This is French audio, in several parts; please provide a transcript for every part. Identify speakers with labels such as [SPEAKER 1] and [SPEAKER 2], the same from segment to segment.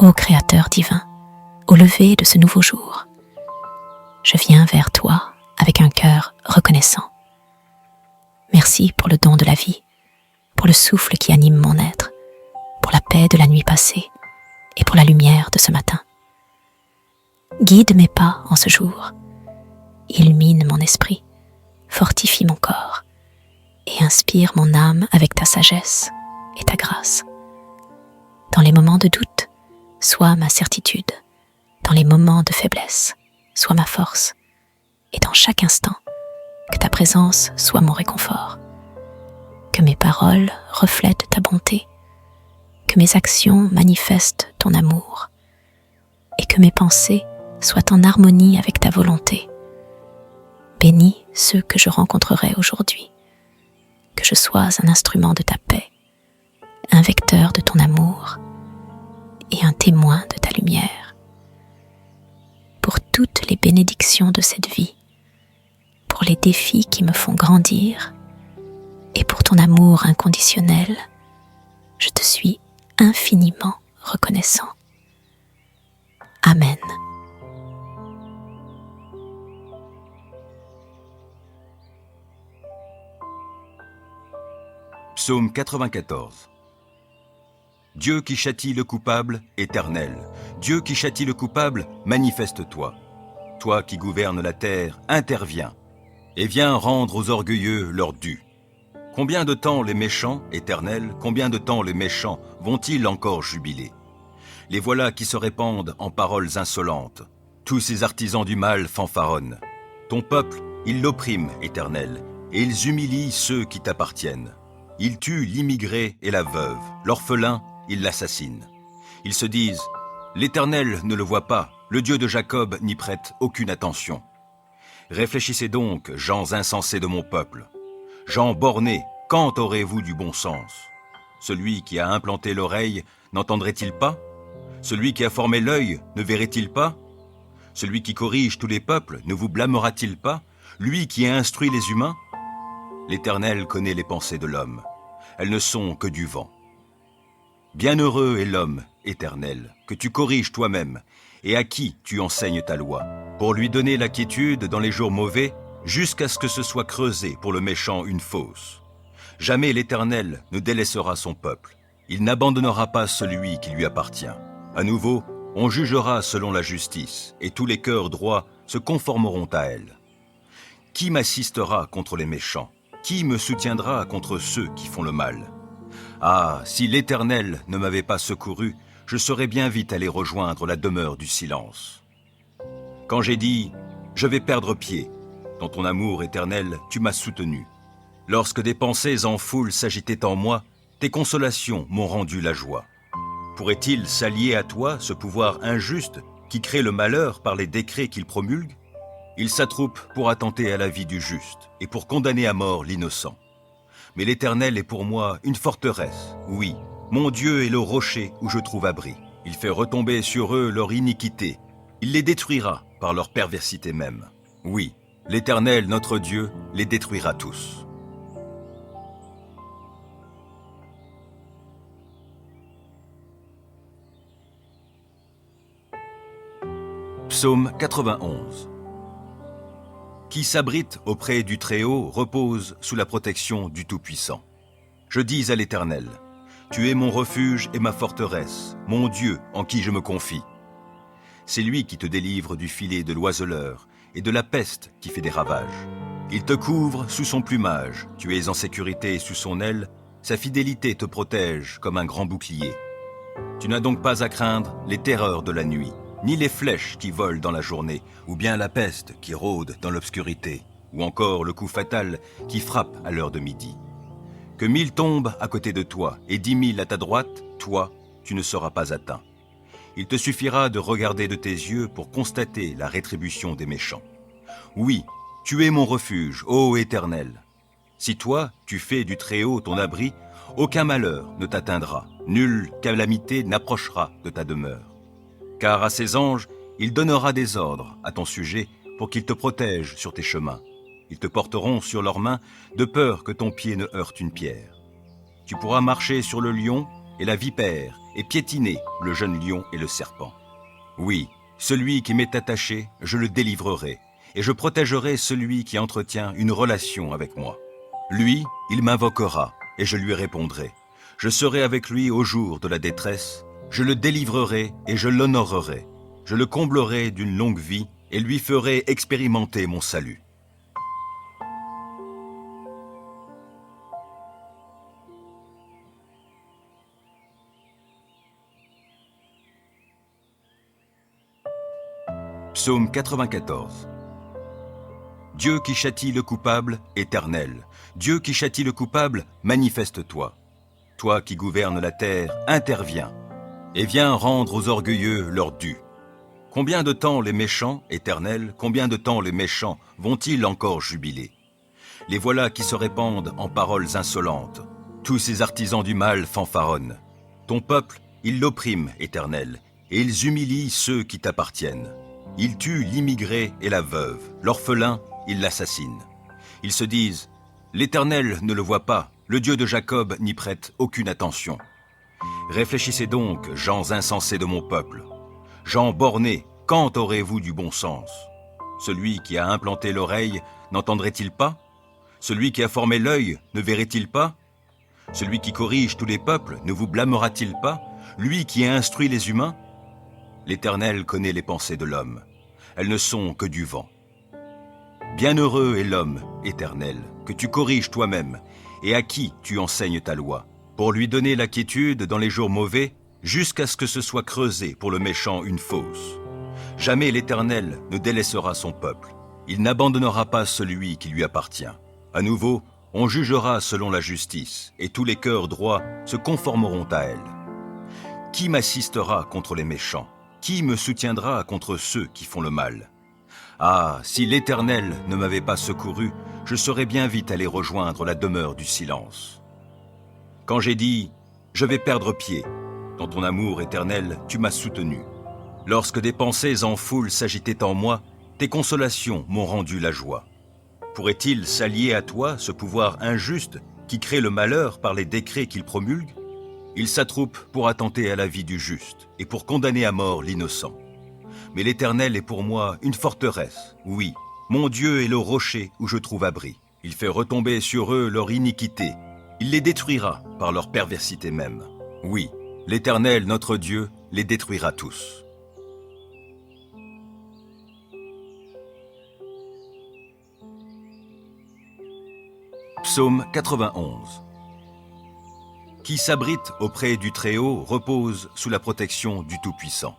[SPEAKER 1] Ô Créateur divin, au lever de ce nouveau jour, je viens vers toi avec un cœur reconnaissant. Merci pour le don de la vie, pour le souffle qui anime mon être, pour la paix de la nuit passée et pour la lumière de ce matin. Guide mes pas en ce jour, illumine mon esprit, fortifie mon corps et inspire mon âme avec ta sagesse et ta grâce. Dans les moments de doute, sois ma certitude, dans les moments de faiblesse, sois ma force, et dans chaque instant, que ta présence soit mon réconfort. Que mes paroles reflètent ta bonté, que mes actions manifestent ton amour, et que mes pensées soient en harmonie avec ta volonté. Bénis ceux que je rencontrerai aujourd'hui, que je sois un instrument de ta paix, un vecteur de ton amour et un témoin de ta lumière. Pour toutes les bénédictions de cette vie, pour les défis qui me font grandir et pour ton amour inconditionnel, je te suis infiniment reconnaissant. Amen.
[SPEAKER 2] Psaume 94. Dieu qui châtie le coupable, éternel. Dieu qui châtie le coupable, manifeste-toi. Toi qui gouvernes la terre, interviens. Et viens rendre aux orgueilleux leur dû. Combien de temps les méchants, éternel, combien de temps les méchants vont-ils encore jubiler? Les voilà qui se répandent en paroles insolentes. Tous ces artisans du mal fanfaronnent. Ton peuple, ils l'oppriment, éternel, et ils humilient ceux qui t'appartiennent. Ils tuent l'immigré et la veuve, l'orphelin, ils l'assassinent. Ils se disent, l'Éternel ne le voit pas, le Dieu de Jacob n'y prête aucune attention. Réfléchissez donc, gens insensés de mon peuple. Gens bornés, quand aurez-vous du bon sens? Celui qui a implanté l'oreille n'entendrait-il pas? Celui qui a formé l'œil ne verrait-il pas? Celui qui corrige tous les peuples ne vous blâmera-t-il pas? Lui qui a instruit les humains? L'Éternel connaît les pensées de l'homme. Elles ne sont que du vent. Bienheureux est l'homme, Éternel, que tu corriges toi-même, et à qui tu enseignes ta loi, pour lui donner la quiétude dans les jours mauvais, jusqu'à ce que ce soit creusé pour le méchant une fosse. Jamais l'Éternel ne délaissera son peuple. Il n'abandonnera pas celui qui lui appartient. À nouveau, on jugera selon la justice, et tous les cœurs droits se conformeront à elle. Qui m'assistera contre les méchants? Qui me soutiendra contre ceux qui font le mal? Ah, si l'Éternel ne m'avait pas secouru, je serais bien vite allé rejoindre la demeure du silence. Quand j'ai dit « Je vais perdre pied », dans ton amour éternel, tu m'as soutenu. Lorsque des pensées en foule s'agitaient en moi, tes consolations m'ont rendu la joie. Pourrait-il s'allier à toi, ce pouvoir injuste, qui crée le malheur par les décrets qu'il promulgue? Il s'attroupe pour attenter à la vie du juste et pour condamner à mort l'innocent. Mais l'Éternel est pour moi une forteresse, oui, mon Dieu est le rocher où je trouve abri. Il fait retomber sur eux leur iniquité. Il les détruira par leur perversité même. Oui, l'Éternel, notre Dieu, les détruira tous. Psaume 91. Qui s'abrite auprès du Très-Haut repose sous la protection du Tout-Puissant. Je dis à l'Éternel, tu es mon refuge et ma forteresse, mon Dieu en qui je me confie. C'est lui qui te délivre du filet de l'oiseleur et de la peste qui fait des ravages. Il te couvre sous son plumage, tu es en sécurité sous son aile, sa fidélité te protège comme un grand bouclier. Tu n'as donc pas à craindre les terreurs de la nuit, ni les flèches qui volent dans la journée, ou bien la peste qui rôde dans l'obscurité, ou encore le coup fatal qui frappe à l'heure de midi. Que 1000 tombent à côté de toi et 10 000 à ta droite, toi, tu ne seras pas atteint. Il te suffira de regarder de tes yeux pour constater la rétribution des méchants. Oui, tu es mon refuge, ô Éternel. Si toi, tu fais du Très-Haut ton abri, aucun malheur ne t'atteindra, nulle calamité n'approchera de ta demeure. Car à ses anges, il donnera des ordres à ton sujet pour qu'ils te protègent sur tes chemins. Ils te porteront sur leurs mains de peur que ton pied ne heurte une pierre. Tu pourras marcher sur le lion et la vipère et piétiner le jeune lion et le serpent. Oui, celui qui m'est attaché, je le délivrerai, et je protégerai celui qui entretient une relation avec moi. Lui, il m'invoquera, et je lui répondrai. Je serai avec lui au jour de la détresse, je le délivrerai et je l'honorerai. Je le comblerai d'une longue vie et lui ferai expérimenter mon salut. Psaume 94. Dieu qui châtie le coupable, éternel. Dieu qui châtie le coupable, manifeste-toi. Toi qui gouvernes la terre, interviens. Et viens rendre aux orgueilleux leur dû. Combien de temps les méchants, éternel, combien de temps les méchants vont-ils encore jubiler? Les voilà qui se répandent en paroles insolentes. Tous ces artisans du mal fanfaronnent. Ton peuple, ils l'oppriment, éternel, et ils humilient ceux qui t'appartiennent. Ils tuent l'immigré et la veuve, l'orphelin, ils l'assassinent. Ils se disent, l'Éternel ne le voit pas, le Dieu de Jacob n'y prête aucune attention. Réfléchissez donc, gens insensés de mon peuple. Gens bornés, quand aurez-vous du bon sens? Celui qui a implanté l'oreille, n'entendrait-il pas? Celui qui a formé l'œil, ne verrait-il pas? Celui qui corrige tous les peuples, ne vous blâmera-t-il pas? Lui qui a instruit les humains? L'Éternel connaît les pensées de l'homme. Elles ne sont que du vent. Bienheureux est l'homme, Éternel, que tu corriges toi-même, et à qui tu enseignes ta loi, pour lui donner la quiétude dans les jours mauvais, jusqu'à ce que ce soit creusé pour le méchant une fosse. Jamais l'Éternel ne délaissera son peuple. Il n'abandonnera pas celui qui lui appartient. À nouveau, on jugera selon la justice, et tous les cœurs droits se conformeront à elle. Qui m'assistera contre les méchants? Qui me soutiendra contre ceux qui font le mal? Ah, si l'Éternel ne m'avait pas secouru, je serais bien vite allé rejoindre la demeure du silence. Quand j'ai dit « Je vais perdre pied », dans ton amour éternel, tu m'as soutenu. Lorsque des pensées en foule s'agitaient en moi, tes consolations m'ont rendu la joie. Pourrait-il s'allier à toi, ce pouvoir injuste qui crée le malheur par les décrets qu'il promulgue? Il s'attroupe pour attenter à la vie du juste et pour condamner à mort l'innocent. Mais l'Éternel est pour moi une forteresse, oui, mon Dieu est le rocher où je trouve abri. Il fait retomber sur eux leur iniquité. Il les détruira par leur perversité même. Oui, l'Éternel, notre Dieu, les détruira tous. Psaume 91. Qui s'abrite auprès du Très-Haut repose sous la protection du Tout-Puissant.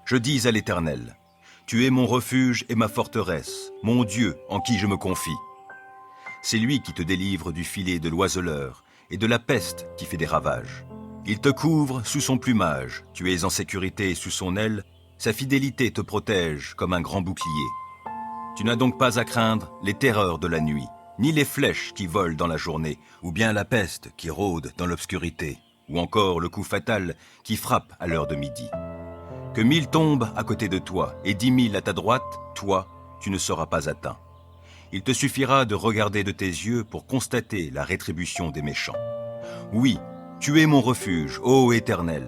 [SPEAKER 2] Je dis à l'Éternel, tu es mon refuge et ma forteresse, mon Dieu en qui je me confie. C'est lui qui te délivre du filet de l'oiseleur et de la peste qui fait des ravages. Il te couvre sous son plumage, tu es en sécurité sous son aile, sa fidélité te protège comme un grand bouclier. Tu n'as donc pas à craindre les terreurs de la nuit, ni les flèches qui volent dans la journée, ou bien la peste qui rôde dans l'obscurité, ou encore le coup fatal qui frappe à l'heure de midi. Que 1000 tombent à côté de toi et 10 000 à ta droite, toi, tu ne seras pas atteint. Il te suffira de regarder de tes yeux pour constater la rétribution des méchants. Oui, tu es mon refuge, ô Éternel.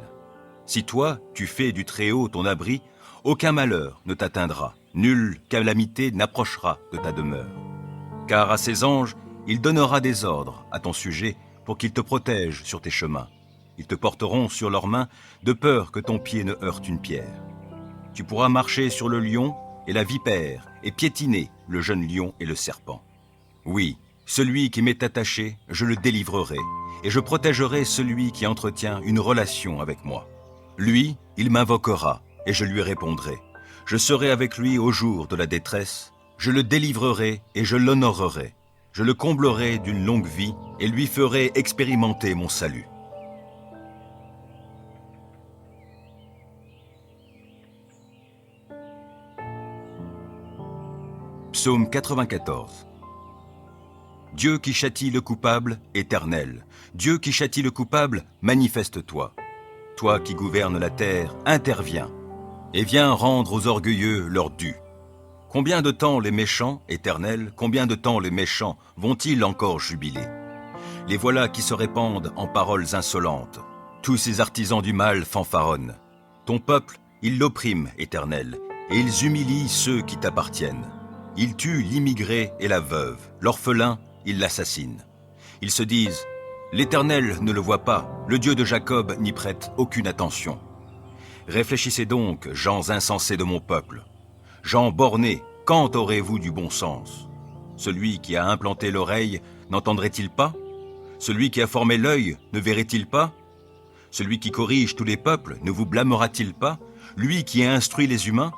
[SPEAKER 2] Si toi, tu fais du Très-Haut ton abri, aucun malheur ne t'atteindra, nulle calamité n'approchera de ta demeure. Car à ses anges, il donnera des ordres à ton sujet pour qu'ils te protègent sur tes chemins. Ils te porteront sur leurs mains de peur que ton pied ne heurte une pierre. Tu pourras marcher sur le lion et la vipère et piétiner le jeune lion et le serpent. Oui, celui qui m'est attaché, je le délivrerai et je protégerai celui qui entretient une relation avec moi. Lui, il m'invoquera et je lui répondrai. Je serai avec lui au jour de la détresse, je le délivrerai et je l'honorerai. Je le comblerai d'une longue vie et lui ferai expérimenter mon salut. Psaume 94. Dieu qui châtie le coupable, éternel. Dieu qui châtie le coupable, manifeste-toi. Toi qui gouvernes la terre, interviens. Et viens rendre aux orgueilleux leur dû. Combien de temps les méchants, éternel, combien de temps les méchants vont-ils encore jubiler? Les voilà qui se répandent en paroles insolentes. Tous ces artisans du mal fanfaronnent. Ton peuple, ils l'oppriment, Éternel, et ils humilient ceux qui t'appartiennent. Ils tuent l'immigré et la veuve, l'orphelin, ils l'assassinent. Ils se disent, l'Éternel ne le voit pas, le Dieu de Jacob n'y prête aucune attention. Réfléchissez donc, gens insensés de mon peuple. Gens bornés, quand aurez-vous du bon sens? Celui qui a implanté l'oreille n'entendrait-il pas? Celui qui a formé l'œil ne verrait-il pas? Celui qui corrige tous les peuples ne vous blâmera-t-il pas? Lui qui a instruit les humains?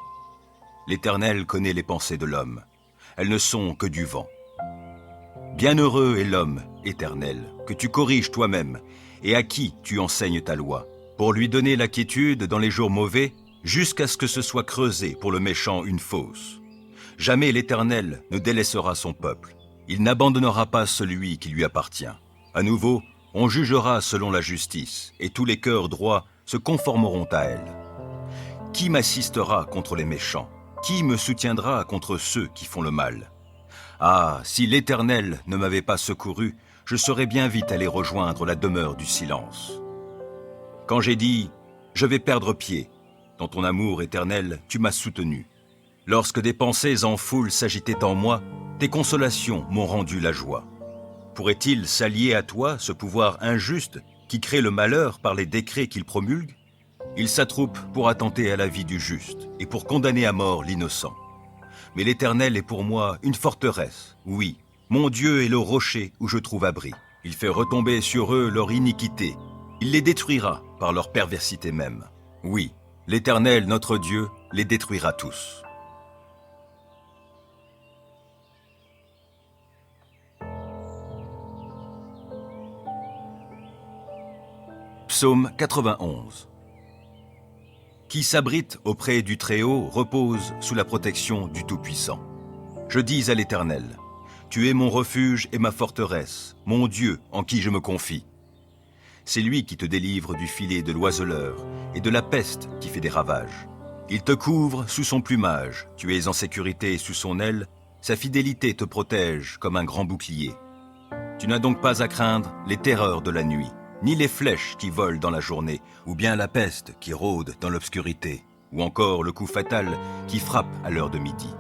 [SPEAKER 2] L'Éternel connaît les pensées de l'homme. Elles ne sont que du vent. Bienheureux est l'homme, Éternel, que tu corriges toi-même, et à qui tu enseignes ta loi, pour lui donner la quiétude dans les jours mauvais, jusqu'à ce que ce soit creusé pour le méchant une fosse. Jamais l'Éternel ne délaissera son peuple. Il n'abandonnera pas celui qui lui appartient. À nouveau, on jugera selon la justice, et tous les cœurs droits se conformeront à elle. Qui m'assistera contre les méchants? Qui me soutiendra contre ceux qui font le mal? Ah, si l'Éternel ne m'avait pas secouru, je serais bien vite allé rejoindre la demeure du silence. Quand j'ai dit « Je vais perdre pied », dans ton amour éternel, tu m'as soutenu. Lorsque des pensées en foule s'agitaient en moi, tes consolations m'ont rendu la joie. Pourrait-il s'allier à toi, ce pouvoir injuste qui crée le malheur par les décrets qu'il promulgue? Il s'attroupe pour attenter à la vie du juste et pour condamner à mort l'innocent. Mais l'Éternel est pour moi une forteresse, oui, mon Dieu est le rocher où je trouve abri. Il fait retomber sur eux leur iniquité. Il les détruira par leur perversité même. Oui, l'Éternel, notre Dieu, les détruira tous. Psaume 91. Qui s'abrite auprès du Très-Haut repose sous la protection du Tout-Puissant. Je dis à l'Éternel, tu es mon refuge et ma forteresse, mon Dieu en qui je me confie. C'est lui qui te délivre du filet de l'oiseleur et de la peste qui fait des ravages. Il te couvre sous son plumage, tu es en sécurité sous son aile, sa fidélité te protège comme un grand bouclier. Tu n'as donc pas à craindre les terreurs de la nuit, ni les flèches qui volent dans la journée, ou bien la peste qui rôde dans l'obscurité, ou encore le coup fatal qui frappe à l'heure de midi.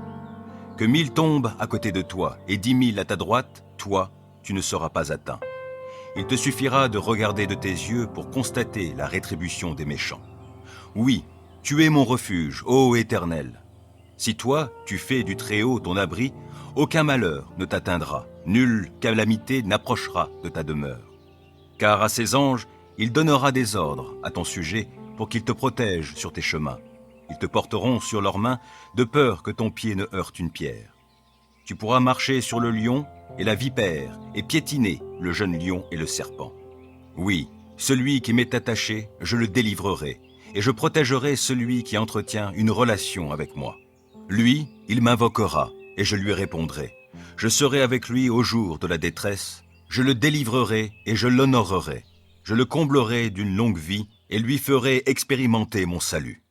[SPEAKER 2] Que 1000 tombent à côté de toi et 10 000 à ta droite, toi, tu ne seras pas atteint. Il te suffira de regarder de tes yeux pour constater la rétribution des méchants. Oui, tu es mon refuge, ô Éternel. Si toi, tu fais du Très-Haut ton abri, aucun malheur ne t'atteindra, nulle calamité n'approchera de ta demeure. Car à ses anges, il donnera des ordres à ton sujet pour qu'ils te protègent sur tes chemins. Ils te porteront sur leurs mains de peur que ton pied ne heurte une pierre. Tu pourras marcher sur le lion et la vipère et piétiner le jeune lion et le serpent. Oui, celui qui m'est attaché, je le délivrerai et je protégerai celui qui entretient une relation avec moi. Lui, il m'invoquera et je lui répondrai. Je serai avec lui au jour de la détresse. Je le délivrerai et je l'honorerai. Je le comblerai d'une longue vie et lui ferai expérimenter mon salut.